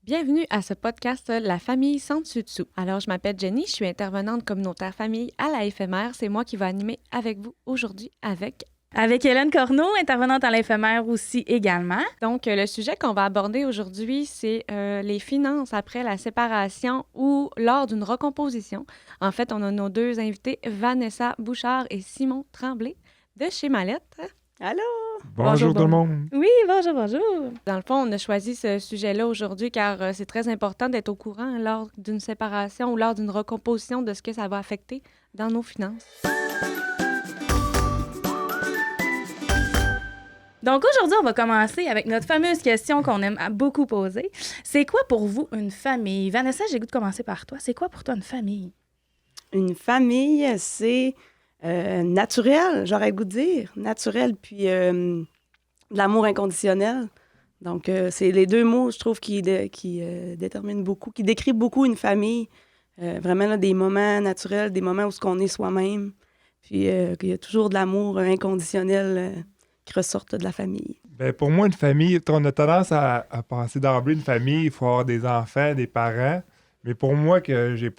Bienvenue à ce podcast La famille sans dessus-dessous. Alors, je m'appelle Jenny, je suis intervenante communautaire famille à la Éphémère. C'est moi qui vais animer avec vous aujourd'hui avec Hélène Corneau, intervenante à l'éphémère aussi également. Donc, le sujet qu'on va aborder aujourd'hui, c'est les finances après la séparation ou lors d'une recomposition. En fait, on a nos deux invités, Vanessa Bouchard et Simon Tremblay de chez Mallette. Allô? Bonjour tout le monde. Oui, bonjour. Dans le fond, on a choisi ce sujet-là aujourd'hui car c'est très important d'être au courant lors d'une séparation ou lors d'une recomposition de ce que ça va affecter dans nos finances. Donc aujourd'hui, on va commencer avec notre fameuse question qu'on aime beaucoup poser. C'est quoi pour vous une famille? Vanessa, j'ai le goût de commencer par toi. C'est quoi pour toi une famille? Une famille, c'est naturel, j'aurais le goût de dire. Naturel, puis de l'amour inconditionnel. Donc, c'est les deux mots, je trouve, qui déterminent beaucoup, qui décrivent beaucoup une famille. Vraiment, là, des moments naturels, des moments où on est soi-même. Puis, qu'il y a toujours de l'amour inconditionnel qui ressortent de la famille. Ben, pour moi, une famille, on a tendance à penser d'emblée une famille, il faut avoir des enfants, des parents. Mais pour moi, que j'ai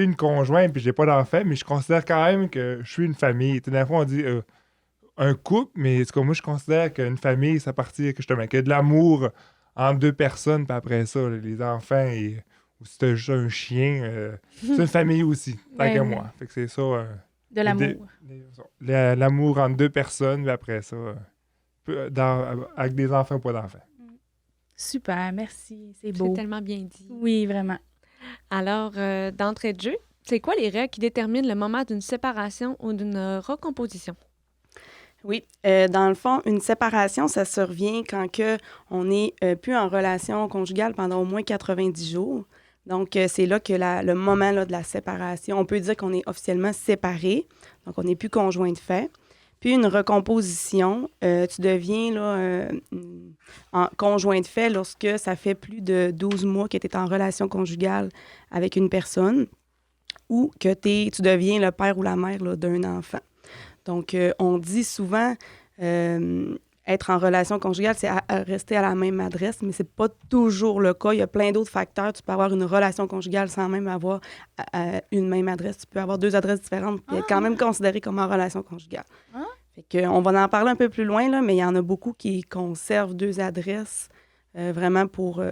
une conjointe puis j'ai pas d'enfants, mais je considère quand même que je suis une famille. Tout d'un fois, on dit un couple, mais moi, je considère qu'une famille, ça partit qu'il y a de l'amour entre deux personnes, puis après ça, les enfants, ou si t'as juste un chien, c'est une famille aussi, tant que moi. Fait que c'est ça. De l'amour. L'amour entre deux personnes, puis après ça, avec des enfants ou pas d'enfants. Super, merci. C'est beau. C'est tellement bien dit. Oui, vraiment. Alors, d'entrée de jeu, c'est quoi les règles qui déterminent le moment d'une séparation ou d'une recomposition? Oui, dans le fond, une séparation, ça survient quand on n'est plus en relation conjugale pendant au moins 90 jours. Donc, c'est là que le moment là, de la séparation, on peut dire qu'on est officiellement séparés, donc on n'est plus conjoint de fait. Puis une recomposition, tu deviens là, conjoint de fait lorsque ça fait plus de 12 mois que tu es en relation conjugale avec une personne ou que tu deviens le père ou la mère là, d'un enfant. Donc, on dit souvent être en relation conjugale, c'est rester à la même adresse, mais c'est pas toujours le cas. Il y a plein d'autres facteurs. Tu peux avoir une relation conjugale sans même avoir une même adresse. Tu peux avoir deux adresses différentes et être quand même considéré comme en relation conjugale. Fait que, on va en parler un peu plus loin, là, mais il y en a beaucoup qui conservent deux adresses vraiment pour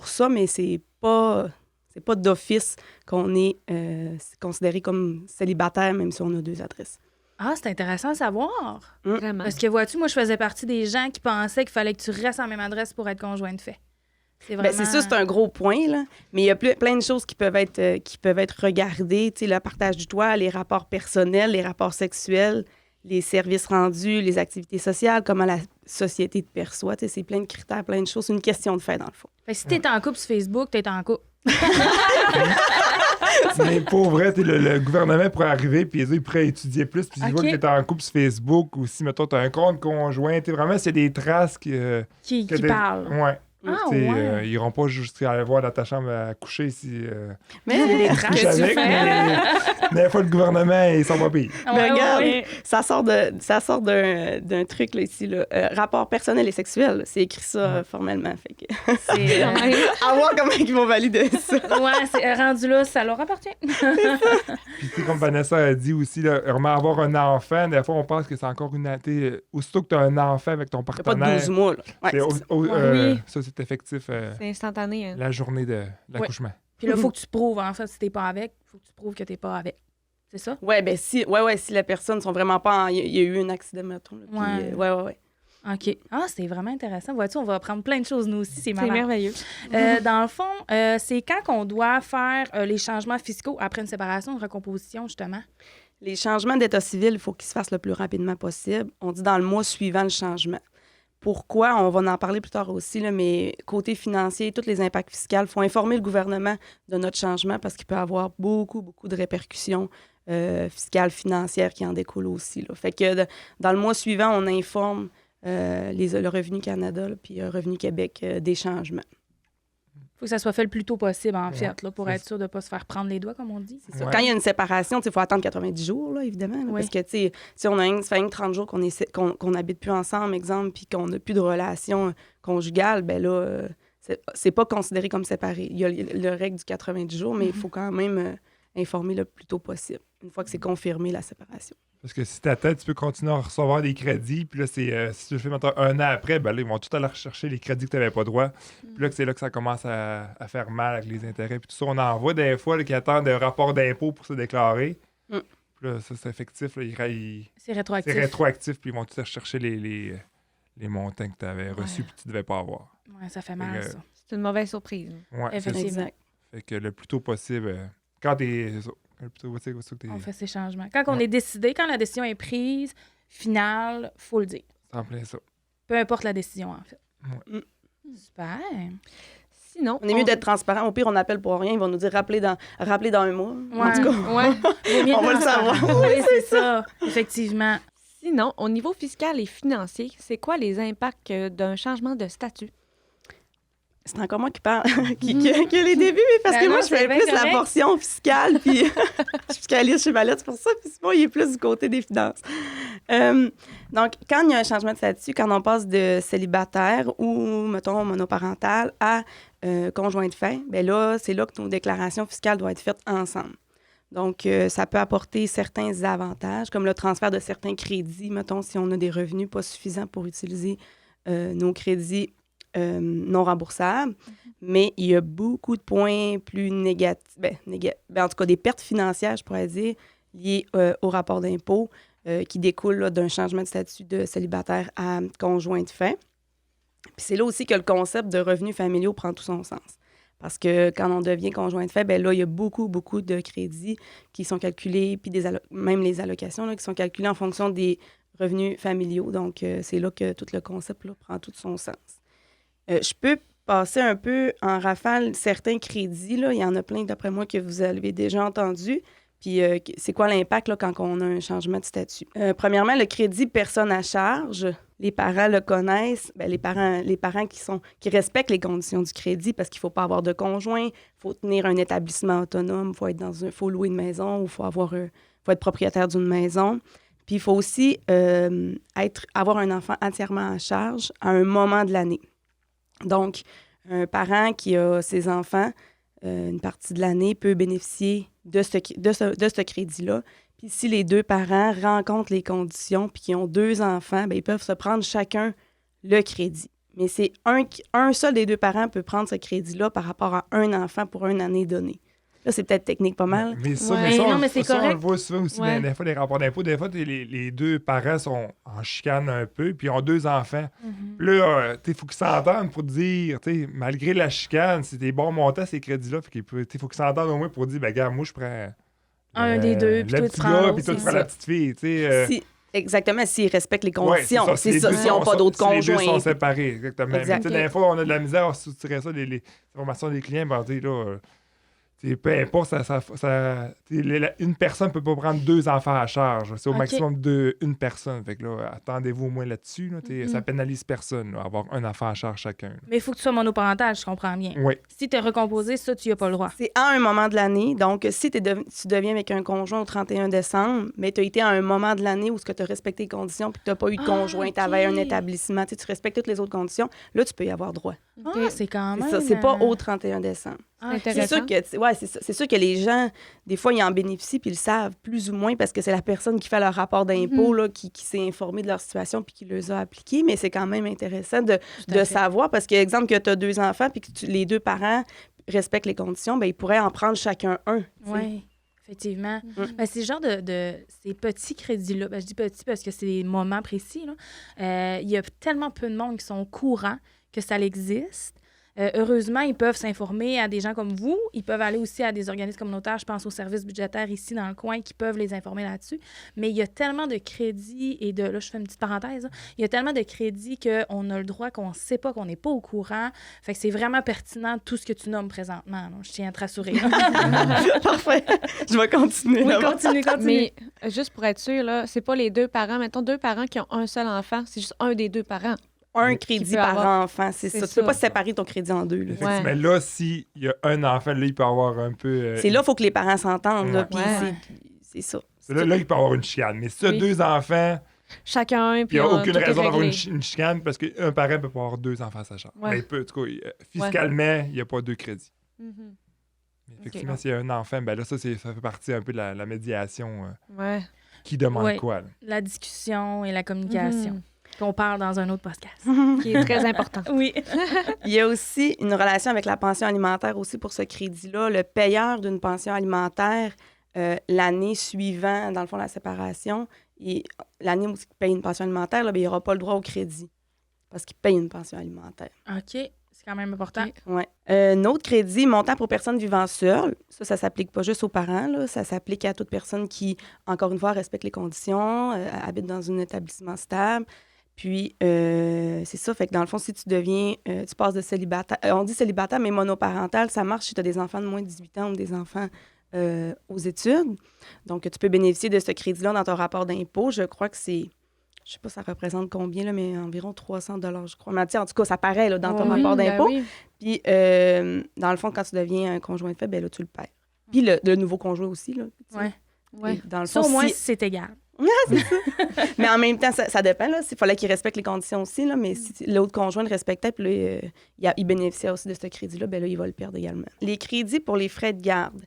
ça, mais c'est pas d'office qu'on est considéré comme célibataire, même si on a deux adresses. Ah, c'est intéressant à savoir. Vraiment. Parce que, vois-tu, moi, je faisais partie des gens qui pensaient qu'il fallait que tu restes en la même adresse pour être conjoint de fait. C'est vraiment... Bien, c'est ça, c'est un gros point, là. Mais il y a plein de choses qui peuvent être regardées. Tu sais, le partage du toit, les rapports personnels, les rapports sexuels, les services rendus, les activités sociales, comment la société te perçoit. Tu sais, c'est plein de critères, plein de choses. C'est une question de fait, dans le fond. Fait que si t'es en couple sur Facebook, t'es en couple. Mais pour vrai, le gouvernement pourrait arriver, puis il pourrait étudier plus, puis il voit que t'es en couple sur Facebook, ou si, mettons, t'as un compte conjoint, vraiment, c'est des traces qui parlent. Ouais. Ah, ouais. Ils iront pas juste aller voir dans ta chambre à coucher si... Mais les traces que tu fais... Mais des fois, le gouvernement, ils sont pas pires. Mais regarde, ça sort d'un truc, là, ici, là. Rapport personnel et sexuel, là. C'est écrit ça formellement. Fait que... C'est... à voir comment ils vont valider ça. Ouais, c'est rendu là, ça leur appartient. Puis, tu sais, comme Vanessa a dit aussi, là, vraiment avoir un enfant, des fois, on pense que c'est encore une... Aussitôt que tu as un enfant avec ton partenaire... Pas de 12 mois, là. Ouais, oui. Ça, c'est effectif. C'est instantané. La journée de l'accouchement. Puis là, il faut que tu prouves, en fait, si t'es pas avec, il faut que tu prouves que t'es pas avec. C'est ça? Oui, bien, si la personne ne sont vraiment pas... Il y a eu un accident, mettons. Là, puis, ouais. OK. Ah, c'est vraiment intéressant. Vois-tu, on va apprendre plein de choses, nous aussi. C'est marrant. C'est merveilleux. Dans le fond, c'est quand qu'on doit faire les changements fiscaux après une séparation, une recomposition, justement? Les changements d'état civil, il faut qu'ils se fassent le plus rapidement possible. On dit dans le mois suivant le changement. Pourquoi? On va en parler plus tard aussi, là, mais côté financier, tous les impacts fiscaux, il faut informer le gouvernement de notre changement parce qu'il peut avoir beaucoup, beaucoup de répercussions fiscales, financières qui en découlent aussi. Là. Fait que dans le mois suivant, on informe le Revenu Canada puis Revenu Québec des changements. Il faut que ça soit fait le plus tôt possible, en fait, là, pour être sûr de ne pas se faire prendre les doigts, comme on dit. C'est ça. Quand il y a une séparation, il faut attendre 90 jours, là, évidemment. Là, parce que, si on a ça fait 30 jours qu'on n'habite plus ensemble, exemple, puis qu'on n'a plus de relation conjugale, ben là, c'est pas considéré comme séparé. Il y a le règle du 90 jours, mais il faut quand même informer le plus tôt possible, une fois que c'est confirmé la séparation. Parce que si t'attends, tu peux continuer à recevoir des crédits. Puis là, si tu le fais maintenant un an après, ben là, ils vont tout aller rechercher les crédits que tu n'avais pas droit. Puis là, c'est là que ça commence à faire mal avec les intérêts. Puis tout ça, on en voit des fois là, qui attendent un rapport d'impôt pour se déclarer. Puis là, ça, c'est effectif. Là, C'est rétroactif. c'est rétroactif. Puis ils vont tout rechercher les montants que tu avais reçus puis que tu ne devais pas avoir. Ouais, ça fait mal, ça. C'est une mauvaise surprise. Ouais, c'est ça. Effectivement. Exact. Fait que le plus tôt possible, quand t'es. c'est ça. Le plus tôt possible, c'est ça que t'es. On fait ces changements. Quand on est décidé, quand la décision est prise, finale, il faut le dire. C'est en plein ça. Peu importe la décision, en fait. Ouais. Super. Sinon, On est mieux d'être transparent. Au pire, on appelle pour rien. Ils vont nous dire rappelez dans un mois. En tout cas, On va le savoir. Oui, c'est ça. Effectivement. Sinon, au niveau fiscal et financier, c'est quoi les impacts d'un changement de statut? c'est encore moi qui parle, qui a les débuts, mais parce Ben que non, moi, je c'est fais bien plus la correct. portion fiscale, puis je fiscalise chez Mallette, c'est pour ça, puis Simon, il est plus du côté des finances. Donc, quand il y a un changement de statut, quand on passe de célibataire ou, mettons, monoparental à conjoint de fait, bien là, c'est là que nos déclarations fiscales doivent être faites ensemble. Donc, ça peut apporter certains avantages, comme le transfert de certains crédits, mettons, si on a des revenus pas suffisants pour utiliser nos crédits non remboursables. Mais il y a beaucoup de points plus négatifs, en tout cas des pertes financières, je pourrais dire, liées au rapport d'impôt qui découlent là, d'un changement de statut de célibataire à conjoint de fait. Puis c'est là aussi que le concept de revenus familiaux prend tout son sens. Parce que quand on devient conjoint de fait, bien là, il y a beaucoup de crédits qui sont calculés, puis même les allocations là, qui sont calculées en fonction des revenus familiaux. Donc, c'est là que tout le concept là, prend tout son sens. Je peux passer un peu en rafale certains crédits. Là. Il y en a plein, d'après moi, que vous avez déjà entendus. Puis, c'est quoi l'impact là, quand on a un changement de statut? Premièrement, le crédit personne à charge. Les parents le connaissent. Bien, les parents qui respectent les conditions du crédit parce qu'il ne faut pas avoir de conjoint, il faut tenir un établissement autonome, il faut louer une maison ou il faut être propriétaire d'une maison. Puis, il faut aussi avoir un enfant entièrement à charge à un moment de l'année. Donc, un parent qui a ses enfants une partie de l'année peut bénéficier de ce crédit-là. Puis si les deux parents rencontrent les conditions puis qu'ils ont 2 enfants, bien, ils peuvent se prendre chacun le crédit. Mais c'est un seul des 2 parents peut prendre ce crédit-là par rapport à un enfant pour une année donnée. Là, c'est peut-être technique pas mal. Mais ça, Ouais. Non, mais c'est ça, on correct. le voit souvent aussi, Ouais. des fois, les rapports d'impôt, des fois, les 2 parents sont en chicane un peu, puis ils ont 2 enfants. Puis là, il faut qu'ils s'entendent pour dire, malgré la chicane, c'est des bons montants, ces crédits-là, il faut qu'ils s'entendent au moins pour dire, ben gars, moi, je prends Un des deux, puis le toi, petit tu prends gars, l'autre, puis toi, tu c'est prends ça. la petite fille, Exactement, s'ils respectent les Ouais, conditions. c'est ça, les deux s'ils n'ont pas d'autres si les deux conjoints. sont séparés, exactement. Mais Exact. tu sais, des fois, on a de la misère à soutirer ça, les informations des clients, ben, tu sais, là, peu importe, une personne ne peut pas prendre 2 enfants à charge. C'est au Ok. maximum une personne. Fait que là, attendez-vous au moins là-dessus. Là, ça pénalise personne, là, avoir un enfant à charge chacun. Là. Mais il faut que tu sois monoparental, je comprends bien. Oui. Si tu es recomposé, ça, tu n'y as pas le droit. C'est à un moment de l'année. Donc, si tu deviens avec un conjoint au 31 décembre, mais tu as été à un moment de l'année où tu as respecté les conditions puis tu n'as pas eu de conjoint, tu avais un établissement, tu respectes toutes les autres conditions, là, tu peux y avoir droit. Ah, c'est quand même... C'est ça, c'est pas au 31 décembre. Ah, C'est C'est sûr que, c'est ça. C'est sûr que les gens, des fois, ils en bénéficient puis ils le savent plus ou moins parce que c'est la personne qui fait leur rapport d'impôt là, qui s'est informée de leur situation puis qui les a appliqués. Mais c'est quand même intéressant de fait. savoir parce que, exemple, que tu as 2 enfants puis que les 2 parents respectent les conditions, bien, ils pourraient en prendre chacun un. tu sais. Oui, effectivement. Ben, c'est le genre de ces petits crédits-là. Ben, je dis petits parce que c'est des moments précis. Il y a tellement peu de monde qui sont au courant que ça existe. Heureusement, ils peuvent s'informer à des gens comme vous. Ils peuvent aller aussi à des organismes communautaires, je pense aux services budgétaires ici dans le coin, qui peuvent les informer là-dessus. Mais il y a tellement de crédits et de... Là, je fais une petite parenthèse. Là. Il y a tellement de crédits qu'on a le droit, qu'on ne sait pas, qu'on n'est pas au courant. Fait que c'est vraiment pertinent tout ce que tu nommes présentement. Là. Je tiens à te rassurer. Parfait. Je vais continuer. Oui, là-bas. continue. Mais juste pour être sûr, là, c'est pas les 2 parents. Mettons 2 parents qui ont un seul enfant, c'est juste un des 2 parents. Un Qui crédit peut par avoir- enfant, c'est c'est ça. Tu peux ça. pas séparer ton crédit en 2. Là. Ouais. Mais là, s'il y a un enfant, là, il peut avoir un peu... C'est là, il faut que les parents s'entendent. Là, Ouais. puis Ouais. c'est ça. Là, il peut avoir une chicane. Mais si tu as Oui. 2 enfants, chacun. Puis il n'y a aucune tout est raison d'avoir réglé. une chicane parce qu'un parent peut pas avoir 2 enfants à sa charge. Ouais. Mais il peut, en tout cas, fiscalement, il n'y a pas 2 crédits. Mhm. Mais effectivement, Ok. s'il y a un enfant, ben là, ça fait partie un peu de la médiation Ouais. qui demande Ouais. quoi. Là. La discussion et la communication. Mhm. Qu'on parle dans un autre podcast. Qui est très important. Oui. Il y a aussi une relation avec la pension alimentaire aussi pour ce crédit-là. Le payeur d'une pension alimentaire, l'année suivant, dans le fond, la séparation, l'année où il paye une pension alimentaire, là, ben, il n'aura pas le droit au crédit parce qu'il paye une pension alimentaire. OK. C'est quand même important. Ok. Ouais. Un autre crédit, montant pour personnes vivant seules. Ça ne s'applique pas juste aux parents. Là. Ça s'applique à toute personne qui, encore une fois, respecte les conditions, habite dans un établissement stable. Puis, c'est ça. Fait que dans le fond, si tu deviens, tu passes de célibataire, on dit célibataire, mais monoparental, ça marche si tu as des enfants de moins de 18 ans ou des enfants aux études. Donc, tu peux bénéficier de ce crédit-là dans ton rapport d'impôt. Je crois que c'est, je sais pas ça représente combien, là, mais environ 300 je crois. Mais en tout cas, ça paraît là, dans ton Oui, rapport ben d'impôt. oui. Puis, dans le fond, quand tu deviens un conjoint de fait, ben là, tu le perds. Puis, le nouveau conjoint aussi, là. tu sais. Ouais. Ouais. Dans le Ça, fond, au moins, si- c'est égal. mais en même temps, ça dépend. Là. Il fallait qu'il respecte les conditions aussi. Là, mais si l'autre conjoint le respectait, puis là, il bénéficiait aussi de ce crédit-là, ben là, il va le perdre également. Les crédits pour les frais de garde.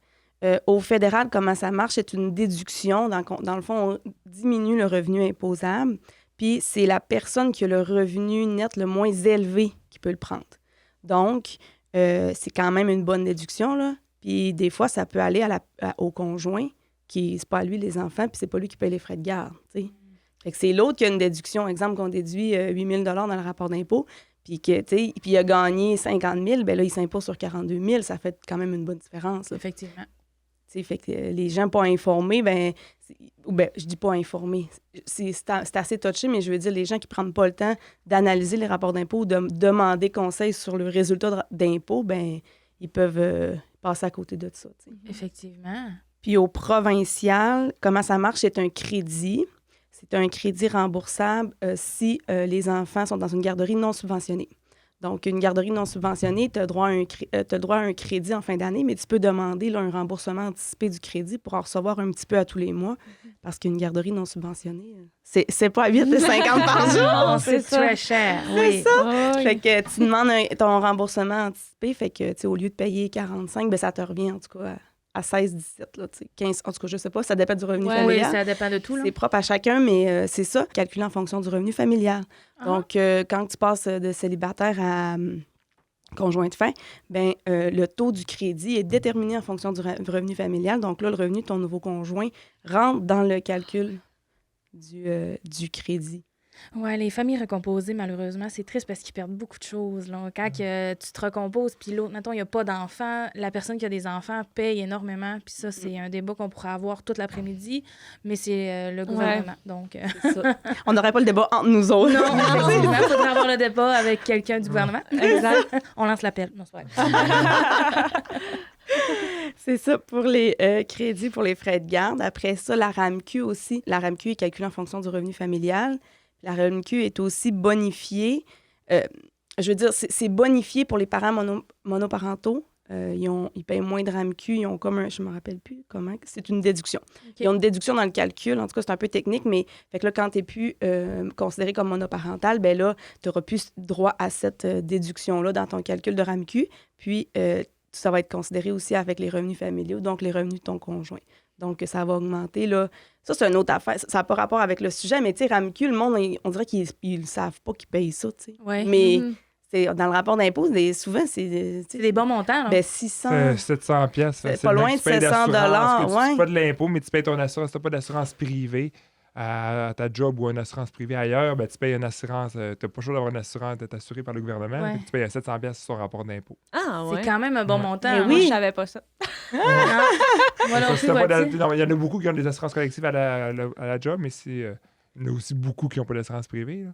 Au fédéral, comment ça marche? C'est une déduction. Dans le fond, on diminue le revenu imposable. Puis c'est la personne qui a le revenu net le moins élevé qui peut le prendre. Donc, c'est quand même une bonne déduction. Là. Puis des fois, ça peut aller au conjoint, qui c'est pas à lui les enfants, puis c'est pas lui qui paye les frais de garde. T'sais. Fait que c'est l'autre qui a une déduction. Exemple, qu'on déduit 8 000 dans le rapport d'impôt, puis puis il a gagné 50 000, bien là, il s'impose sur 42 000. Ça fait quand même une bonne différence. Là. Effectivement. T'sais, fait que les gens pas informés, je dis pas informés, c'est assez touché, mais je veux dire, les gens qui prennent pas le temps d'analyser les rapports d'impôt ou de demander conseil sur le résultat d'impôt, ben ils peuvent passer à côté de ça. T'sais. Effectivement. Puis au provincial, comment ça marche? C'est un crédit. C'est un crédit remboursable si les enfants sont dans une garderie non subventionnée. Donc, une garderie non subventionnée, tu as droit à un crédit en fin d'année, mais tu peux demander là, un remboursement anticipé du crédit pour en recevoir un petit peu à tous les mois. Parce qu'une garderie non subventionnée, c'est pas à 8,50 par jour. Non, c'est c'est ça. très cher. C'est Oui. ça. Oui. Fait que tu demandes ton remboursement anticipé, fait que, tu sais, au lieu de payer 45, ben ça te revient, en tout cas, à 16, 17, là, tu sais, 15, en tout cas, je sais pas, ça dépend du revenu Ouais, Oui, familial. ça dépend de tout. Là. C'est propre à chacun, mais c'est ça, calculé en fonction du revenu familial. Ah. Donc, quand tu passes de célibataire à conjoint de fin, ben, le taux du crédit est déterminé en fonction du revenu familial. Donc là, le revenu de ton nouveau conjoint rentre dans le calcul du crédit. Oui, les familles recomposées, malheureusement, c'est triste parce qu'ils perdent beaucoup de choses. Là. Quand que tu te recomposes, puis l'autre, mettons, il n'y a pas d'enfants, la personne qui a des enfants paye énormément. Puis ça, c'est un débat qu'on pourrait avoir toute l'après-midi, mais c'est le gouvernement. Donc, C'est ça. On n'aurait pas le débat entre nous autres. non, effectivement, il faudrait avoir le débat avec quelqu'un du gouvernement. Exact. On lance l'appel. Non, c'est pas vrai. C'est ça pour les crédits pour les frais de garde. Après ça, la RAMQ aussi. La RAMQ est calculée en fonction du revenu familial. La RAMQ est aussi bonifiée. Je veux dire, c'est bonifié pour les parents monoparentaux. Ils payent moins de RAMQ. Ils ont comme un... Je me rappelle plus comment. C'est une déduction. Okay. Ils ont une déduction dans le calcul. En tout cas, c'est un peu technique, mais fait que là, quand tu n'es plus considéré comme monoparental, ben là, tu n'auras plus droit à cette déduction-là dans ton calcul de RAMQ. Puis, ça va être considéré aussi avec les revenus familiaux, donc les revenus de ton conjoint. Donc, ça va augmenter, là. Ça, c'est une autre affaire. Ça n'a pas rapport avec le sujet, mais tu sais, RAMQ, le monde, on dirait qu'ils ne savent pas qu'ils payent ça, tu sais. Ouais. Mais Mhm. c'est, dans le rapport d'impôt, souvent, c'est... C'est des bons montants. Là. Ben, 600... 700 pièces. C'est pas loin de 700 $, ouais. Tu pas de l'impôt, mais tu payes ton assurance. Tu n'as pas d'assurance privée à ta job ou une assurance privée ailleurs, ben, tu payes une assurance. Tu n'as pas le choix d'avoir une assurance, d'être assuré par le gouvernement. Ouais. Fait que tu payes 700 pièces sur ton rapport d'impôt. Ah, ouais. C'est quand même un bon Ouais. montant. Mais hein. oui, je savais pas ça. Non. Moi non Ça, plus, si t'as pas vois-tu. non, il y en a beaucoup qui ont des assurances collectives à la job, mais il y en a aussi beaucoup qui n'ont pas d'assurance privée. Là.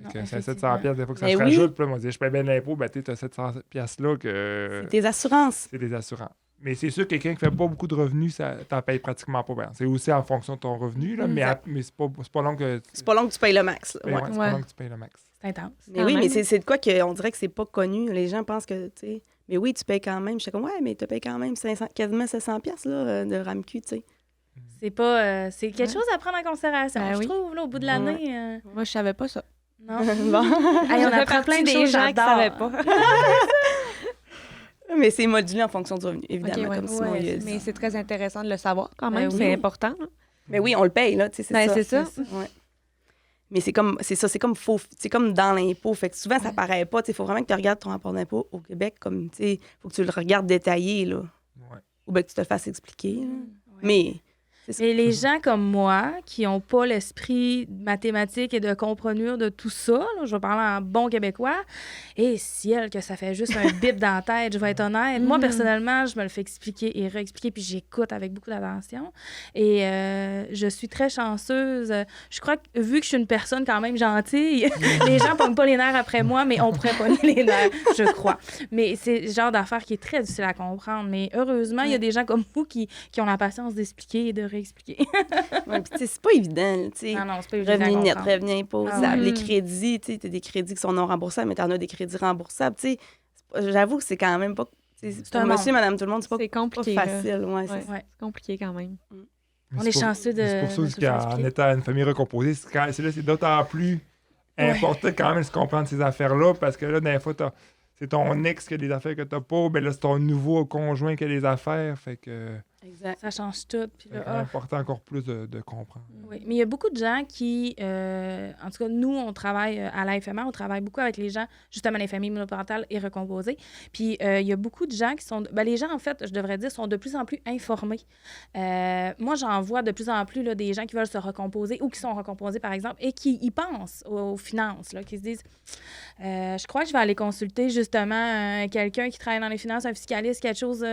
Non, Fait que c'est effectivement. 700 pièces des fois que ça Mais se oui. rajoute. Puis là, on dit, je paye bien l'impôt, ben tu as 700 pièces là que C'est tes assurances. c'est des assurances. Mais c'est sûr que quelqu'un qui fait pas beaucoup de revenus, ça t'en paye pratiquement pas bien. C'est aussi en fonction de ton revenu, là, Exact. mais c'est pas long que C'est pas long que tu payes le max. Là. ouais, Ouais. c'est pas Ouais. long que tu payes le max. C'est intense. Mais Quand oui, mais même. c'est de quoi qu'on dirait que c'est pas connu. Les gens pensent que, tu sais... Mais oui, tu payes quand même. J'étais comme, ouais, mais tu payes quand même 500, quasiment 700 pièces là, de RAMQ, tu sais. C'est pas... c'est quelque chose à prendre en considération, Ben je oui. trouve, là, au bout de l'année. Moi, je savais pas ça. Non. Bon. Hey, on Je fais apprend plein partie de des choses, gens qui j'adore. savaient pas. Mais c'est modulé en fonction du revenu, évidemment, Ok, ouais. comme Simon Ouais, il a dit. Mais c'est très intéressant de le savoir quand Ben même. oui. C'est important. Là. Mais oui, on le paye, là, tu sais, c'est Ben, ça. c'est ça. Ouais. Mais c'est comme faux, c'est comme dans l'impôt. Fait que souvent, ça paraît pas. Il faut vraiment que tu regardes ton rapport d'impôt au Québec, comme, tu sais, faut que tu le regardes détaillé, là. Ouais. Ou bien que tu te le fasses expliquer. là. Ouais. Mais, c'est ça. Et les gens comme moi, qui n'ont pas l'esprit mathématique et de comprenure de tout ça, là, je vais parler en bon québécois, et ciel, que ça fait juste un bip dans la tête, je vais être honnête. Moi, personnellement, je me le fais expliquer et réexpliquer, puis j'écoute avec beaucoup d'attention. Et je suis très chanceuse. Je crois que, vu que je suis une personne quand même gentille, les gens ne pognent pas les nerfs après moi, mais on pourrait pogner les nerfs, je crois. Mais c'est le genre d'affaire qui est très difficile à comprendre. Mais heureusement, il y a des gens comme vous qui ont la patience d'expliquer et de réexpliquer. Ouais, puis tu sais, c'est pas évident, tu sais. Non, c'est pas évident à Revenu net, comprendre. revenu imposable, Ah ouais. les crédits, tu sais, t'as des crédits qui sont non remboursables, mais t'en as des crédits remboursables, tu sais. J'avoue que c'est quand même pas... tu sais, C'est pour un monsieur, monde. madame, tout le monde, c'est C'est pas compliqué. là. facile. Ouais, Ouais. c'est Ouais. C'est compliqué quand même. Mais On c'est est pour- chanceux de. C'est pour ça de aussi tout faire qu'en expliquer. étant une famille recomposée, c'est d'autant plus important quand même de se comprendre ces affaires-là, parce que là, des fois, c'est ton ex qui a des affaires que t'as pas, ben là, c'est ton nouveau conjoint qui a des affaires, fait que exact. Ça change tout. Puis c'est là, quand même important encore plus de comprendre. oui, mais il y a beaucoup de gens qui, en tout cas, nous, on travaille à l'AFMA, on travaille beaucoup avec les gens, justement, les familles monoparentales et recomposées. Puis il y a beaucoup de gens qui sont, ben, les gens, en fait, je devrais dire, sont de plus en plus informés. Moi, j'en vois de plus en plus là, des gens qui veulent se recomposer ou qui sont recomposés, par exemple, et qui y pensent aux finances, là, qui se disent, je crois que je vais aller consulter, justement, quelqu'un qui travaille dans les finances, un fiscaliste, quelque chose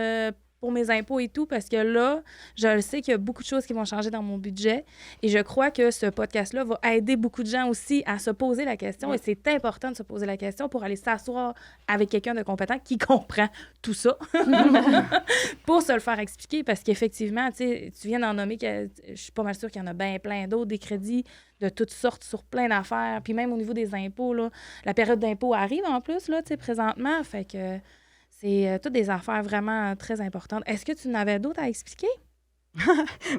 pour mes impôts et tout, parce que là, je le sais qu'il y a beaucoup de choses qui vont changer dans mon budget et je crois que ce podcast-là va aider beaucoup de gens aussi à se poser la question et c'est important de se poser la question pour aller s'asseoir avec quelqu'un de compétent qui comprend tout ça pour se le faire expliquer parce qu'effectivement, tu sais, tu viens d'en nommer que je suis pas mal sûre qu'il y en a bien plein d'autres, des crédits de toutes sortes sur plein d'affaires, puis même au niveau des impôts, là, la période d'impôt arrive en plus, là, tu sais, présentement, fait que c'est toutes des affaires vraiment très importantes. Est-ce que tu en avais d'autres à expliquer?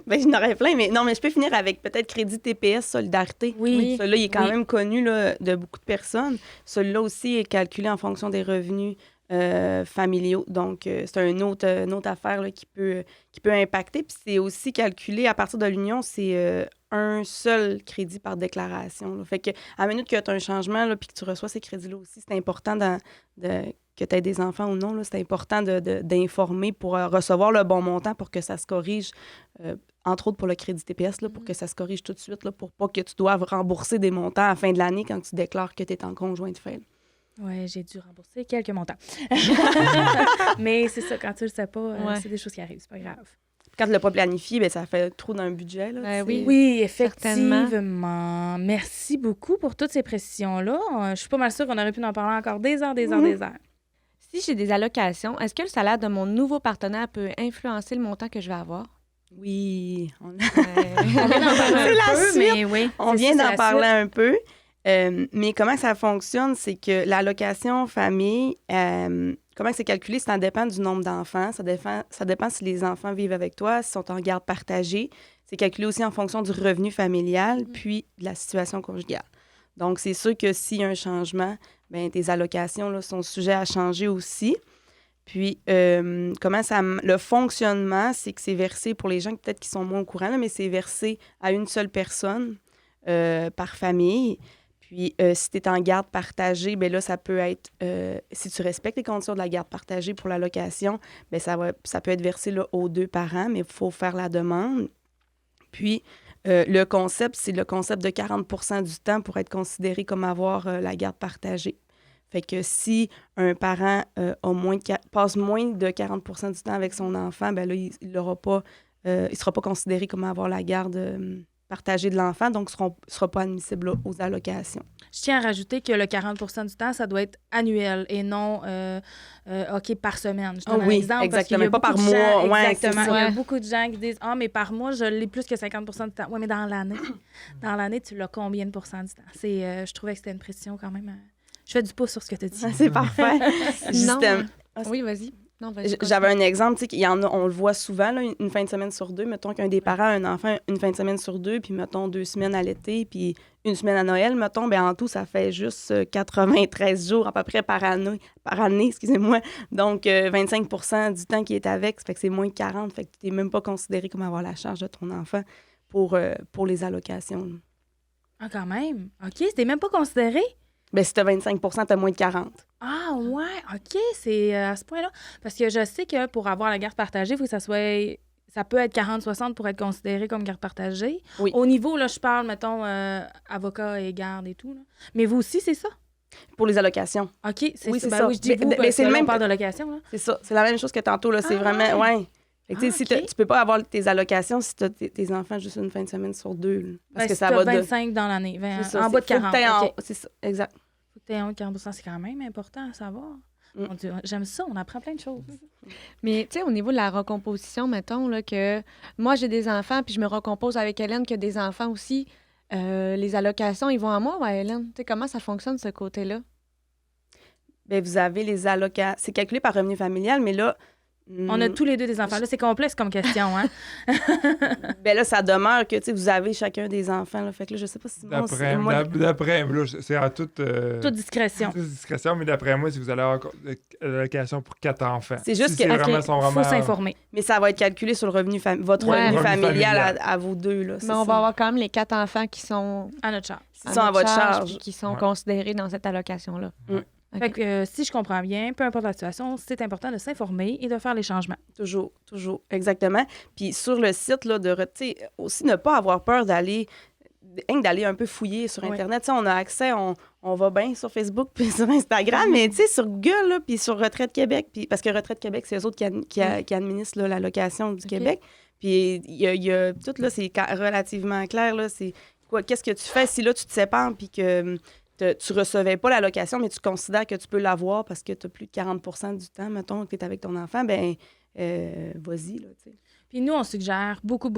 Ben, j'en aurais plein, mais non, mais je peux finir avec peut-être crédit TPS Solidarité. Oui. Celui-là, il est quand Oui. même connu là, de beaucoup de personnes. Celui-là aussi est calculé en fonction des revenus familiaux. Donc, c'est une autre affaire là, qui peut impacter. Puis c'est aussi calculé à partir de l'union, c'est un seul crédit par déclaration. Là. Fait que, à la minute que tu as un changement là, puis que tu reçois ces crédits-là aussi, c'est important que tu aies des enfants ou non. Là, c'est important d'informer pour recevoir le bon montant pour que ça se corrige. Entre autres pour le crédit TPS, là, pour que ça se corrige tout de suite, là, pour pas que tu doives rembourser des montants à la fin de l'année quand tu déclares que tu es en conjoint de fait. Oui, j'ai dû rembourser quelques montants. Mais c'est ça, quand tu le sais pas, c'est des choses qui arrivent, c'est pas grave. Quand tu l'as pas planifié, ben, ça fait trop dans le budget. Là, Ben tu sais. oui. Oui, Certainement. effectivement. Merci beaucoup pour toutes ces précisions-là. Je suis pas mal sûre qu'on aurait pu en parler encore des heures. Si j'ai des allocations, est-ce que le salaire de mon nouveau partenaire peut influencer le montant que je vais avoir? Oui. C'est la suite. Mais oui, On c'est vient ça, d'en la parler suite. un peu. Mais comment ça fonctionne, c'est que l'allocation famille, comment c'est calculé, ça dépend du nombre d'enfants. Ça dépend si les enfants vivent avec toi, s'ils sont en garde partagée. C'est calculé aussi en fonction du revenu familial, puis de la situation conjugale. Donc, c'est sûr que s'il y a un changement, bien, tes allocations là, sont sujets à changer aussi. Puis, le fonctionnement, c'est que c'est versé pour les gens peut-être qui sont moins au courant, là, mais c'est versé à une seule personne par famille. Puis, si tu es en garde partagée, bien là, ça peut être, si tu respectes les conditions de la garde partagée pour l'allocation, bien ça peut être versé là, aux 2 parents, mais il faut faire la demande. Puis, le concept, c'est le concept de 40 % du temps pour être considéré comme avoir la garde partagée. Fait que si un parent passe moins de 40 % du temps avec son enfant, ben là, il ne sera pas considéré comme avoir la garde partagée de l'enfant, donc ne sera pas admissible là, aux allocations. Je tiens à rajouter que le 40 % du temps, ça doit être annuel et non OK par semaine. Je donne un exemple. Exactement. Parce qu'il y a Pas par beaucoup de gens- mois. Ouais, exactement. c'est Il y a ça. beaucoup de gens qui disent « Ah, mais par mois, je l'ai plus que 50 % du temps. » Oui, mais dans l'année, tu l'as combien de pourcents du temps? Je trouvais que c'était une précision quand même... Je fais du pouce sur ce que tu as dit. C'est parfait. Justement. Oui, vas-y. Non, vas-y, J'avais un exemple, tu sais, qu'il y en a, on le voit souvent, là, une fin de semaine sur 2. Mettons qu'un des parents a un enfant une fin de semaine sur 2, puis mettons 2 semaines à l'été, puis une semaine à Noël, mettons, ben en tout, ça fait juste 93 jours à peu près par année, excusez-moi. Donc, 25 du temps qu'il est avec, ça fait que c'est moins de 40. Fait que tu n'es même pas considéré comme avoir la charge de ton enfant pour les allocations. Là. Ah, quand même. OK, c'était même pas considéré? Ben si tu as 25 tu as moins de 40. Ah, ouais, OK, c'est à ce point-là. Parce que je sais que pour avoir la garde partagée, il faut que ça soit. Ça peut être 40-60 pour être considéré comme garde partagée. Oui. Au niveau, là, je parle, mettons, avocat et garde et tout. Là. Mais vous aussi, c'est ça? Pour les allocations. OK, c'est Oui, ça. c'est Ben ça. oui, je dis vous, Mais parce c'est que le là, même- on parle d'allocation. Là. C'est ça. C'est la même chose que tantôt. Là. C'est Ah, vraiment. ouais. Ouais. Fait que, tu sais, Ah, si OK. tu peux pas avoir tes allocations si tu as tes enfants juste une fin de semaine sur 2. Là. Parce Ben, que si ça t'as va de. 25 dans l'année, C'est ça, en bas de faut que 40. t'aies en- OK. C'est ça, exact. Faut que tu aies en haut de 40 c'est quand même important à savoir. Mon Dieu, j'aime ça, on apprend plein de choses. Mais tu sais, au niveau de la recomposition, mettons, là, que moi, j'ai des enfants, puis je me recompose avec Hélène qui a des enfants aussi. Les allocations, ils vont à moi ou à Hélène? Tu sais, comment ça fonctionne, ce côté-là? Bien, vous avez les allocations. C'est calculé par revenu familial, mais là. On a tous les deux des enfants. Là, c'est complexe comme question, hein? Ben là, ça demeure que, tu sais, vous avez chacun des enfants. Là. Fait que là, je sais pas si D'après moi, c'est en toute Discrétion. toute discrétion, mais d'après moi, si vous allez avoir l'allocation pour 4 enfants. C'est juste si que- c'est OK, vraiment, sont faut vraiment s'informer. Mais ça va être calculé sur le revenu votre Ouais. revenu Revenu familial familial. à vous deux. Là, Mais on va avoir quand même les 4 enfants qui sont À notre charge. Ils sont à votre charge. puis qui sont Ouais. considérés dans cette allocation-là. Ouais. OK. Fait que si je comprends bien, peu importe la situation, c'est important de s'informer et de faire les changements. Toujours, exactement. Puis sur le site, là, tu sais, aussi ne pas avoir peur d'aller un peu fouiller sur Oui. Internet. Tu sais, on a accès, on va bien sur Facebook puis sur Instagram, mais tu sais, sur Google, là, puis sur Retraite Québec, puis parce que Retraite Québec, c'est eux autres qui administrent là, l'allocation du Québec. Puis il y a tout, là, c'est relativement clair, là, c'est quoi, qu'est-ce que tu fais si là, tu te sépares puis que tu recevais pas l'allocation, mais tu considères que tu peux l'avoir parce que tu as plus de 40 du temps, mettons, que tu es avec ton enfant, ben vas-y, là, tu sais. Puis nous, on suggère beaucoup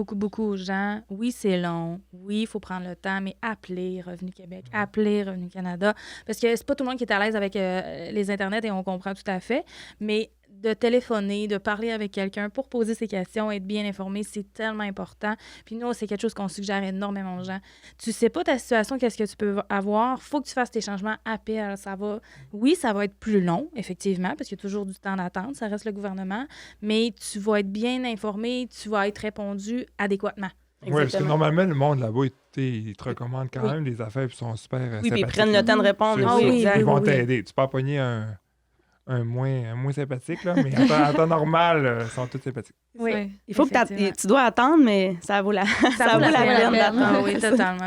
aux gens, oui, c'est long, oui, il faut prendre le temps, mais appelez Revenu Québec, appelez Revenu Canada, parce que c'est pas tout le monde qui est à l'aise avec les Internets et on comprend tout à fait, mais de téléphoner, de parler avec quelqu'un pour poser ses questions, être bien informé, c'est tellement important. Puis nous, c'est quelque chose qu'on suggère énormément aux gens. Tu sais pas ta situation, qu'est-ce que tu peux avoir, faut que tu fasses tes changements, appelle, ça va. Oui, ça va être plus long, effectivement, parce qu'il y a toujours du temps d'attente, ça reste le gouvernement, mais tu vas être bien informé, tu vas être répondu adéquatement. Oui, parce que Exactement. normalement, le monde là-bas, ils te recommandent quand même des affaires et ils sont super Oui, puis ils sympathiques. prennent le temps de répondre. C'est Ah ça. oui, exact. Ils vont oui. t'aider. Tu peux pas pogner un moins sympathique, là, mais en temps normal, ils sont tous sympathiques. Oui. Ouais. Il faut que Effectivement. tu dois attendre, mais ça vaut la, ça vaut la peine d'attendre. Ah oui,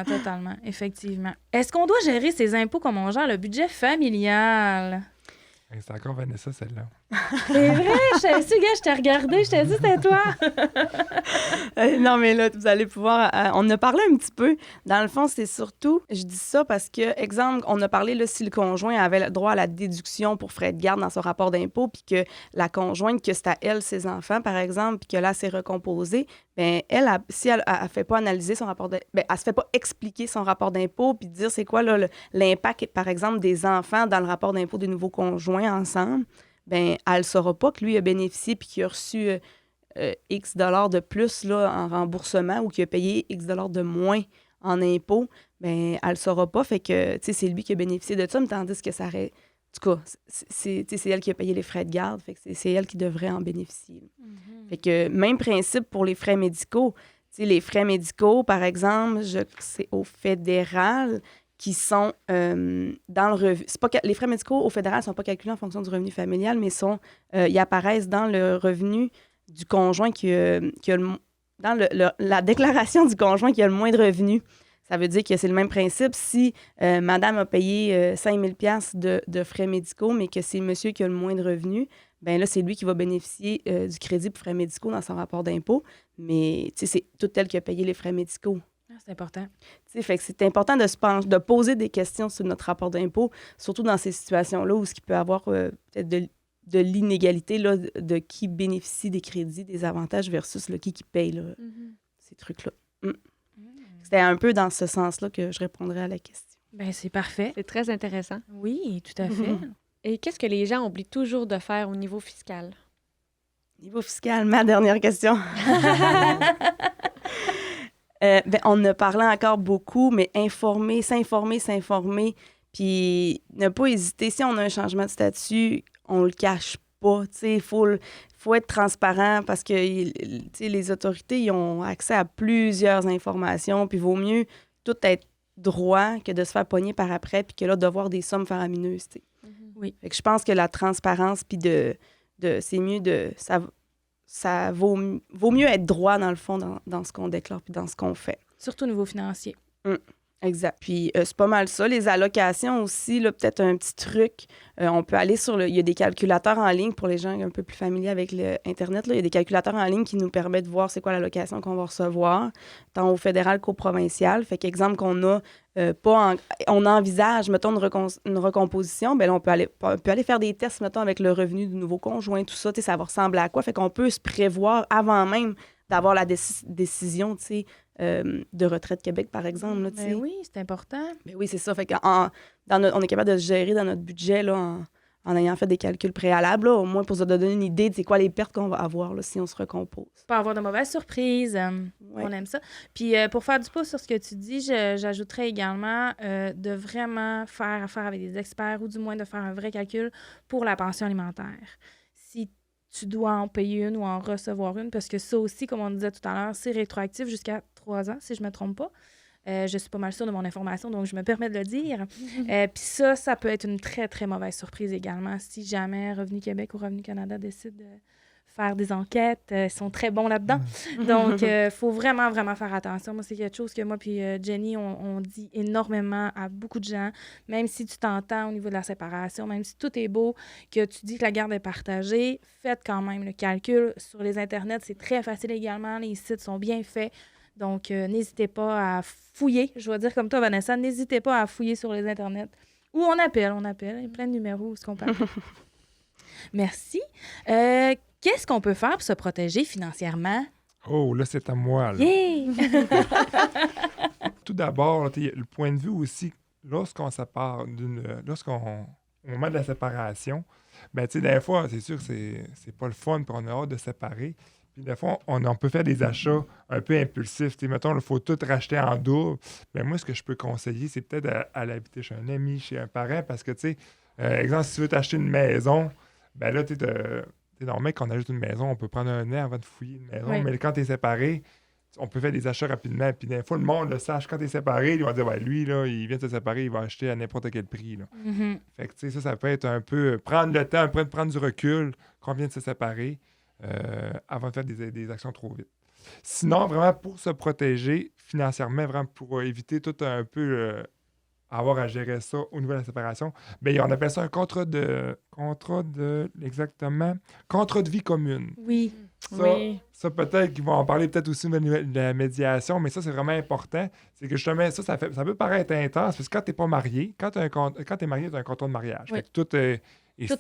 totalement, effectivement. Est-ce qu'on doit gérer ses impôts comme on gère le budget familial? Hey, c'est encore Vanessa, celle-là. C'est vrai, je t'ai su, gars, je t'ai regardé, je t'ai dit c'était toi. Non, mais là, vous allez pouvoir... on en a parlé un petit peu. Dans le fond, c'est surtout... Je dis ça parce que, exemple, on a parlé, là, si le conjoint avait le droit à la déduction pour frais de garde dans son rapport d'impôt, puis que la conjointe, que c'est à elle, ses enfants, par exemple, puis que là, c'est recomposé, bien, si elle ne fait pas analyser son rapport d'impôt, elle se fait pas expliquer son rapport d'impôt, puis dire c'est quoi là, l'impact, par exemple, des enfants dans le rapport d'impôt des nouveaux conjoints ensemble, bien, elle ne saura pas que lui a bénéficié puis qu'il a reçu X dollars de plus là, en remboursement ou qu'il a payé X dollars de moins en impôts, bien, elle ne le saura pas. Fait que, tu sais, c'est lui qui a bénéficié de ça, mais tandis que ça aurait... En tout cas, c'est elle qui a payé les frais de garde, fait que c'est elle qui devrait en bénéficier. Fait que même principe pour les frais médicaux. Tu sais, les frais médicaux, par exemple, c'est au fédéral qui sont dans le revenu. Les frais médicaux au fédéral ne sont pas calculés en fonction du revenu familial, mais ils apparaissent dans le revenu du conjoint dans la déclaration du conjoint qui a le moins de revenus. Ça veut dire que c'est le même principe. Si madame a payé 5 000 $ de frais médicaux, mais que c'est monsieur qui a le moins de revenus, bien là, c'est lui qui va bénéficier du crédit pour frais médicaux dans son rapport d'impôt. Mais, tu sais, c'est tout elle qui a payé les frais médicaux. Ah, c'est important. Tu sais, fait que c'est important de poser des questions sur notre rapport d'impôt, surtout dans ces situations-là où ce qu'il peut y avoir peut-être de l'inégalité là, de qui bénéficie des crédits, des avantages versus qui paye là, ces trucs-là. C'était un peu dans ce sens-là que je répondrais à la question. Ben c'est parfait. C'est très intéressant. Oui, tout à fait. Et qu'est-ce que les gens oublient toujours de faire au niveau fiscal? Niveau fiscal, ma dernière question. On en a parlé encore beaucoup, mais s'informer, puis ne pas hésiter. Si on a un changement de statut, on le cache pas. Il faut être transparent parce que les autorités ils ont accès à plusieurs informations, puis vaut mieux tout être droit que de se faire pogner par après, puis que là, devoir des sommes faramineuses. Oui. Fait que je pense que la transparence, puis c'est mieux ça vaut mieux être droit, dans le fond, dans ce qu'on déclare puis dans ce qu'on fait. Surtout au niveau financier. Exact. Puis c'est pas mal ça. Les allocations aussi, là, peut-être un petit truc. On peut aller il y a des calculateurs en ligne pour les gens un peu plus familiers avec l'Internet. Il y a des calculateurs en ligne qui nous permettent de voir c'est quoi l'allocation qu'on va recevoir, tant au fédéral qu'au provincial. Fait qu'exemple qu'on a on envisage, mettons, une recomposition, bien là, on peut aller faire des tests, mettons, avec le revenu du nouveau conjoint, tout ça, ça va ressembler à quoi? Fait qu'on peut se prévoir avant même d'avoir la décision, de Retraite Québec, par exemple. Là, Ben oui, c'est important. Ben oui, c'est ça. Fait on est capable de se gérer dans notre budget là, en ayant fait des calculs préalables, là, au moins pour se donner une idée de c'est quoi les pertes qu'on va avoir là, si on se recompose. Pas avoir de mauvaises surprises. Ouais. On aime ça. Puis pour faire du pouce sur ce que tu dis, j'ajouterais également de vraiment faire affaire avec des experts ou du moins de faire un vrai calcul pour la pension alimentaire. Si tu dois en payer une ou en recevoir une, parce que ça aussi, comme on disait tout à l'heure, c'est rétroactif jusqu'à 3 ans, si je ne me trompe pas. Je suis pas mal sûre de mon information, donc je me permets de le dire. Puis ça peut être une très, très mauvaise surprise également si jamais Revenu Québec ou Revenu Canada décident de faire des enquêtes. Ils sont très bons là-dedans. Donc, il faut vraiment, vraiment faire attention. Moi, c'est quelque chose que moi puis Jenny, on dit énormément à beaucoup de gens. Même si tu t'entends au niveau de la séparation, même si tout est beau, que tu dis que la garde est partagée, faites quand même le calcul. Sur les internets, c'est très facile également. Les sites sont bien faits. Donc, n'hésitez pas à fouiller. Je vais dire comme toi, Vanessa, n'hésitez pas à fouiller sur les internets. Ou on appelle. Il y a plein de numéros où ce qu'on peut appeler. Merci. Qu'est-ce qu'on peut faire pour se protéger financièrement? Oh, là, c'est à moi. Là. Yeah! Tout d'abord, le point de vue aussi, lorsqu'on au moment de la séparation, ben, tu sais, des fois, c'est sûr que c'est pas le fun, puis on a hâte de séparer. Puis des fois, on peut faire des achats un peu impulsifs. Tu sais, mettons, il faut tout racheter en double. Ben, moi, ce que je peux conseiller, c'est peut-être aller habiter chez un ami, chez un parent, parce que, tu sais, exemple, si tu veux t'acheter une maison, ben là, tu sais, normalement, quand on ajoute une maison, on peut prendre un an avant de fouiller une maison. Oui. Mais quand tu es séparé, on peut faire des achats rapidement. Puis des fois, le monde le sache. Quand tu es séparé, ils vont dire, lui, là, il vient de se séparer, il va acheter à n'importe quel prix. Là. Mm-hmm. Fait que, tu sais, ça peut être un peu prendre le temps, un peu prendre du recul qu'on vient de se séparer avant de faire des actions trop vite. Sinon, vraiment, pour se protéger financièrement, vraiment pour éviter tout un peu avoir à gérer ça au niveau de la séparation, bien, on appelle ça un contrat de vie commune. Oui. Ça peut-être qu'ils vont en parler peut-être aussi de la médiation, mais ça, c'est vraiment important. C'est que justement, ça peut paraître intense, parce que quand tu n'es pas marié, quand tu es marié, tu as un contrat de mariage. Oui. Fait que tout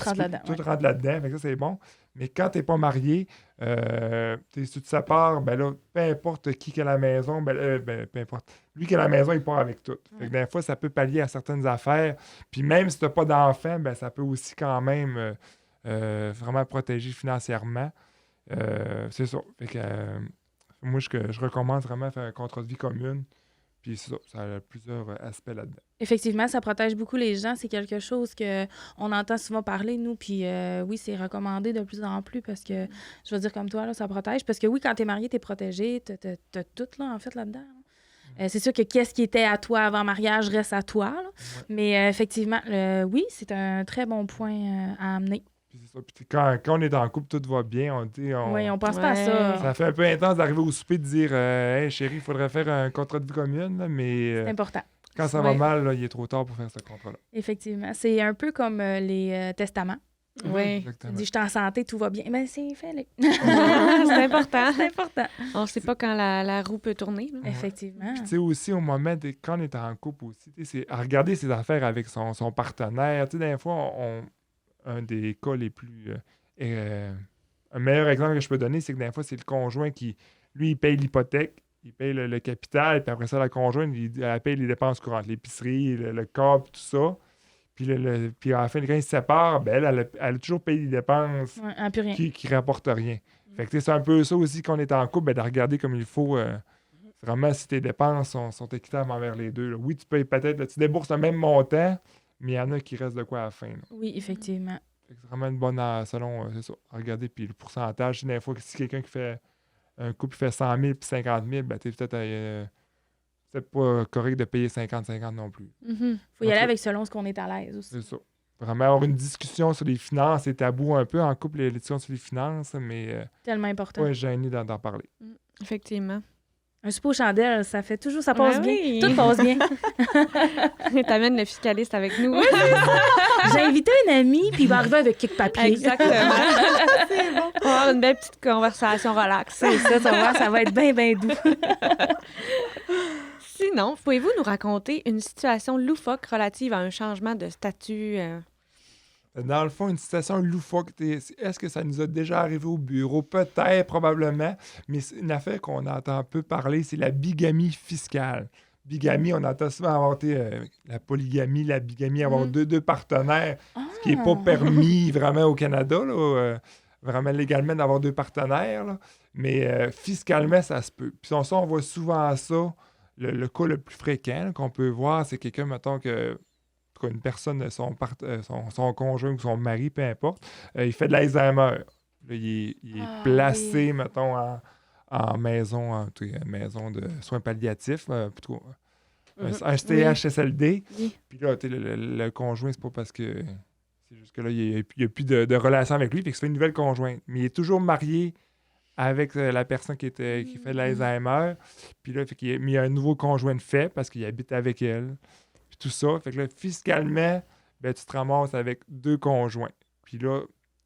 rentre là-dedans. Tout rentre là-dedans, fait que ça, c'est bon. Mais quand tu n'es pas marié, si tu te sépares, ben là, peu importe qui a la maison, peu importe. Lui qui a la maison, il part avec tout. Fait que des fois, ça peut pallier à certaines affaires. Puis même si tu n'as pas d'enfant, ben, ça peut aussi quand même vraiment protéger financièrement. C'est ça. Fait que, moi, je recommande vraiment faire un contrat de vie commune. Puis ça a plusieurs aspects là-dedans. Effectivement, ça protège beaucoup les gens. C'est quelque chose qu'on entend souvent parler, nous. Puis oui, c'est recommandé de plus en plus parce que, je veux dire comme toi, là, ça protège. Parce que oui, quand t'es marié, t'es protégé. T'as tout, là, en fait, là-dedans. C'est sûr que qu'est-ce qui était à toi avant mariage reste à toi. Là. Ouais. Mais effectivement, oui, c'est un très bon point à amener. Puis c'est ça. Puis quand on est en couple, tout va bien. Oui, on pense pas à ça. Ça fait un peu intense d'arriver au souper et de dire Hey chérie, il faudrait faire un contrat de vie commune. Là, mais c'est important. Quand ça va mal, là, il est trop tard pour faire ce contrat-là. Effectivement. C'est un peu comme les testaments. Oui. Tu dis, je suis en santé, tout va bien. Mais c'est fait. C'est important. C'est important. On ne sait pas quand la roue peut tourner. Là. Effectivement. Puis tu sais aussi, au moment, quand on est en couple aussi, c'est à regarder ses affaires avec son partenaire. Tu sais, des fois, un des cas les plus... un meilleur exemple que je peux donner, c'est que des fois, c'est le conjoint qui, lui, il paye l'hypothèque, il paye le capital, puis après ça, la conjointe, elle paye les dépenses courantes, l'épicerie, le câble, tout ça. Puis à la fin, quand ils se séparent, ben elle a toujours payé des dépenses Ouais, plus rien. qui rapportent rien. Fait que c'est un peu ça aussi qu'on est en couple, ben, de regarder comme il faut vraiment si tes dépenses sont équitables envers les deux. Là. Oui, tu payes peut-être, là, tu débourses le même montant, mais il y en a qui restent de quoi à la fin. Là. Oui, effectivement. Fait que c'est vraiment une bonne selon, c'est ça. Regardez, puis le pourcentage, des fois, si quelqu'un qui fait un couple qui fait 100 000 puis 50 000, ben t'es peut-être pas correct de payer 50-50 non plus. Faut y aller avec selon ce qu'on est à l'aise aussi. C'est ça. Vraiment avoir une discussion sur les finances, c'est tabou un peu en couple, les discussions sur les finances, mais Tellement important. pas être gêné d'en parler. Effectivement. Un souper aux chandelles, ça fait toujours, ça passe Ouais, bien. oui. Tout passe bien. T'amènes le fiscaliste avec nous. J'ai invité un ami, puis il va arriver avec quelques papiers. Exactement. C'est bon. On va avoir une belle petite conversation relax. C'est ça, tu vas voir, ça va être bien, bien doux. Sinon, pouvez-vous nous raconter une situation loufoque relative à un changement de statut? Dans le fond, une situation loufoque, est-ce que ça nous a déjà arrivé au bureau? Peut-être, probablement, mais c'est une affaire qu'on entend peu parler, c'est la bigamie fiscale. Bigamie, on entend souvent inventer la polygamie, la bigamie, avoir deux partenaires, ce qui n'est pas permis vraiment au Canada, là, vraiment légalement d'avoir deux partenaires, là. Mais fiscalement, ça se peut. Puis on voit souvent ça. Le cas le plus fréquent là, qu'on peut voir, c'est quelqu'un, mettons, une personne, son conjoint ou son mari, peu importe, il fait de l'Alzheimer. Là, il est placé, mettons, en maison, maison de soins palliatifs, plutôt un CHSLD. Oui. Puis là, le conjoint, c'est pas parce que... C'est juste que là, il n'y a plus de relation avec lui, fait que c'est une nouvelle conjointe. Mais il est toujours marié avec la personne qui fait de l'Alzheimer. Puis là, il y a un nouveau conjoint de fait parce qu'il habite avec elle. Tout ça. Fait que là, fiscalement, ben, tu te ramasses avec deux conjoints. Puis là,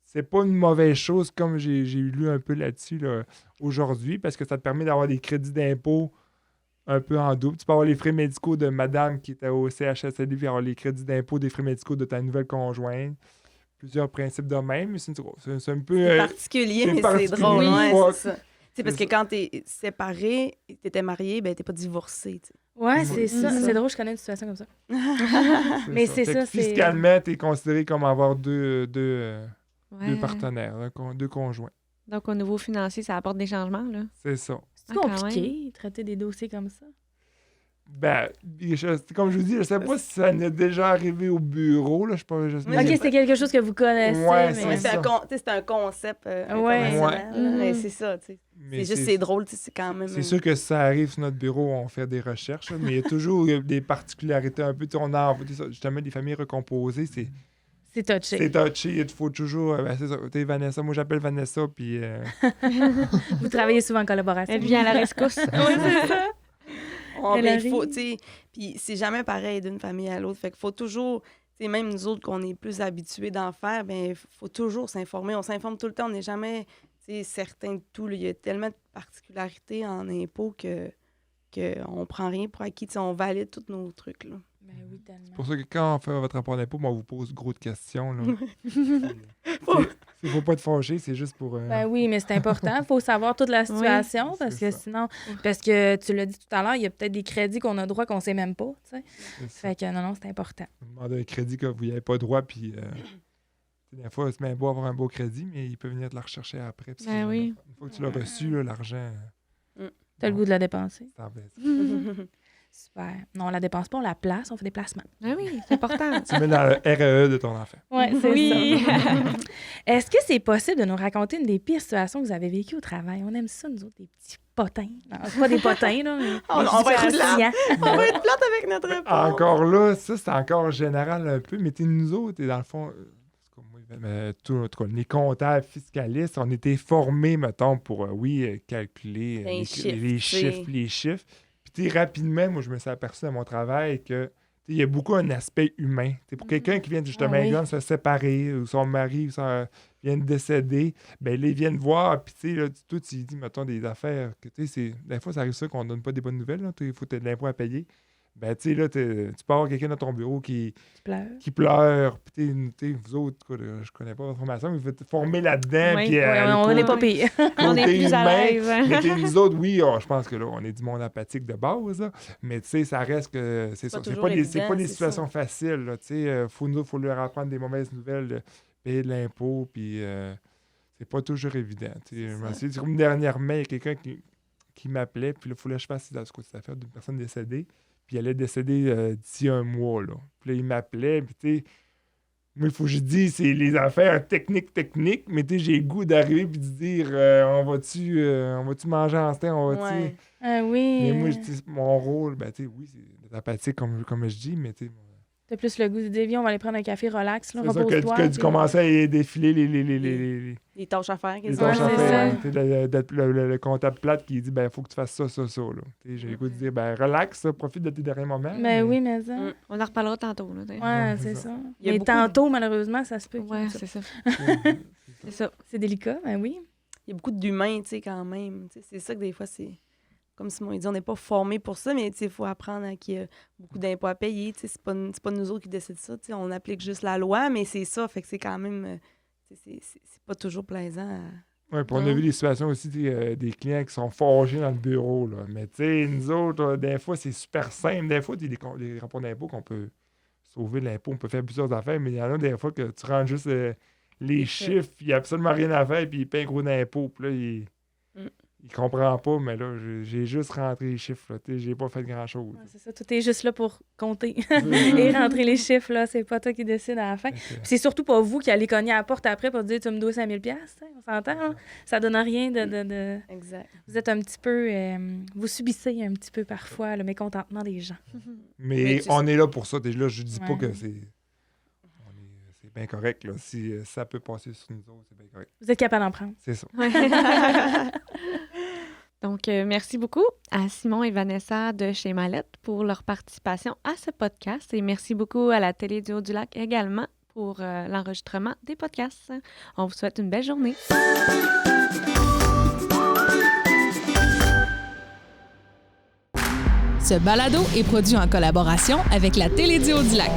c'est pas une mauvaise chose comme j'ai lu un peu là-dessus là, aujourd'hui parce que ça te permet d'avoir des crédits d'impôt un peu en double. Tu peux avoir les frais médicaux de madame qui était au CHSLD puis avoir les crédits d'impôt des frais médicaux de ta nouvelle conjointe. Plusieurs principes de même, mais c'est un peu... C'est particulier, mais c'est drôle. Ouais, c'est ça. C'est parce que quand t'es séparé et t'étais marié, ben t'es pas divorcé. T'sais. Ouais, c'est ça. C'est drôle, je connais une situation comme ça. Mais c'est ça, c'est... Fiscalement, t'es considéré comme avoir deux partenaires, deux conjoints. Donc, au niveau financier, ça apporte des changements, là. C'est ça. C'est compliqué, traiter des dossiers comme ça. Ben, comme je vous dis, je sais pas si ça m'est déjà arrivé au bureau. Là, OK, c'est quelque chose que vous connaissez. Ouais, mais... c'est un concept international. Mais c'est ça, tu sais. C'est juste, c'est drôle, c'est quand même... C'est sûr que si ça arrive sur notre bureau, on fait des recherches, là, mais il y a toujours des particularités un peu. On a justement des familles recomposées, c'est touché. C'est touché, il faut toujours... c'est ça, t'es Vanessa, moi j'appelle Vanessa, puis... Vous travaillez souvent en collaboration. Elle vient à la rescousse. Oui, c'est ça. Puis c'est jamais pareil d'une famille à l'autre. Fait qu'il faut toujours, même nous autres qu'on est plus habitués d'en faire, ben faut toujours s'informer. On s'informe tout le temps. On n'est jamais certain de tout. Là. Il y a tellement de particularités en impôts qu'on prend rien pour acquis. On valide tous nos trucs. Là. Ben oui, tellement. C'est pour ça que quand on fait votre rapport d'impôt, on vous pose gros de questions. Il ne faut pas être fâché, c'est juste pour... Ben oui, mais c'est important. Il faut savoir toute la situation parce que sinon... Parce que tu l'as dit tout à l'heure, il y a peut-être des crédits qu'on a droit qu'on ne sait même pas. T'sais. Fait que non, c'est important. Vous demandez un crédit que vous n'avez pas droit, puis... des fois, c'est bien beau avoir un beau crédit, mais il peut venir te la rechercher après. Ben oui. Une fois que tu l'as reçu, là, l'argent... T'as le goût de la dépenser. Ça baisse. Super. Non, on la dépense pas, on la place, on fait des placements. Ah oui, c'est important. Tu mets dans le REE de ton enfant. Oui, c'est ça. Est-ce que c'est possible de nous raconter une des pires situations que vous avez vécues au travail? On aime ça, nous autres, des petits potins. Non, c'est pas des potins, là. Mais on va être plate avec notre réponse. Encore là, ça, c'est encore général un peu, mais nous autres, dans le fond... les comptables fiscalistes, on était formés, mettons, pour, calculer les chiffres. Puis, rapidement, moi, je me suis aperçu dans mon travail que il y a beaucoup un aspect humain. Pour quelqu'un qui vient justement exemple, se séparer, ou son mari vient de décéder, ben là, ils viennent voir, puis toi, tu dis, mettons, des affaires que, des fois, ça arrive ça qu'on donne pas des bonnes nouvelles, il faut de l'impôt à payer. Ben, tu sais, là, tu peux avoir quelqu'un dans ton bureau qui Tu pleures. puis vous autres, je connais pas votre formation, mais vous êtes formés là-dedans, Oui. puis On n'est pas pire. On est plus à l'aise. Mais nous autres, oui, je pense que là, on est du monde empathique de base, là, mais tu sais, ça reste que c'est ça. C'est pas des situations faciles, là, tu sais. Faut leur apprendre des mauvaises nouvelles, de payer de l'impôt, puis c'est pas toujours évident. C'est comme dernièrement, il y a quelqu'un qui m'appelait, puis là, il fallait que je fasse dans ce que c'est affaire d'une personne décédée. Puis elle est décédée d'ici un mois, là. Puis là, il m'appelait, puis tu sais, moi, il faut que je dise, c'est les affaires techniques, mais tu sais, j'ai le goût d'arriver puis de dire, on va-tu manger ensemble, on va-tu... Ouais. Ah oui. Mais moi, mon rôle, ben tu sais, oui, c'est d'être empathique, comme je dis, mais tu sais... T'as plus le goût de dire, viens, on va aller prendre un café relax, là, C'est ça repose-toi. que tu commences à défiler les Les tâches à faire. les quasiment. tâches à c'est faire. ça. Tu sais, d'être le comptable plate qui dit, ben, il faut que tu fasses ça, là. Tu sais, j'ai le goût de dire, ben, relax, profite de tes derniers moments. Ben oui, mais ça. On en reparlera tantôt. Là, d'ailleurs. Ouais, c'est c'est ça. Il y a Mais beaucoup tantôt, malheureusement, ça se peut. Ouais, c'est ça. C'est ça. C'est délicat, ben oui. Il y a beaucoup d'humains, tu sais, quand même. Tu sais, c'est ça que des fois, c'est... Comme Simon il dit, on n'est pas formé pour ça, mais il faut apprendre qu'il y a beaucoup d'impôts à payer. Tu sais, c'est pas nous autres qui décident ça. Tu sais, on applique juste la loi, mais c'est ça. Fait que c'est quand même... c'est pas toujours plaisant. Oui, puis on a vu des situations aussi, des clients qui sont fâchés dans le bureau, là. Mais tu sais, nous autres, des fois, c'est super simple. Des fois, il y a des rapports d'impôts qu'on peut sauver de l'impôt. On peut faire plusieurs affaires, mais il y en a des fois que tu rentres juste les chiffres, il n'y a absolument rien à faire, puis il paye un gros d'impôt. Puis là, il comprend pas, mais là, j'ai juste rentré les chiffres. Là, j'ai pas fait grand-chose. Ouais, c'est ça, tout est juste là pour compter et rentrer les chiffres, là. C'est pas toi qui décide à la fin. Puis c'est surtout pas vous qui allez cogner à la porte après pour dire « Tu me dois 5 000 $, on s'entend, hein? Ça donne rien de... Exact. Vous êtes un petit peu... vous subissez un petit peu parfois le mécontentement des gens. Mais on est là pour ça. Là, je dis pas Ouais. que c'est bien correct. Là. Si ça peut passer sur nous autres, c'est bien correct. Vous êtes capable d'en prendre. C'est ça. Donc, merci beaucoup à Simon et Vanessa de chez Mallette pour leur participation à ce podcast. Et merci beaucoup à la Télé du Haut-du-Lac également pour l'enregistrement des podcasts. On vous souhaite une belle journée. Ce balado est produit en collaboration avec la Télé du Haut-du-Lac.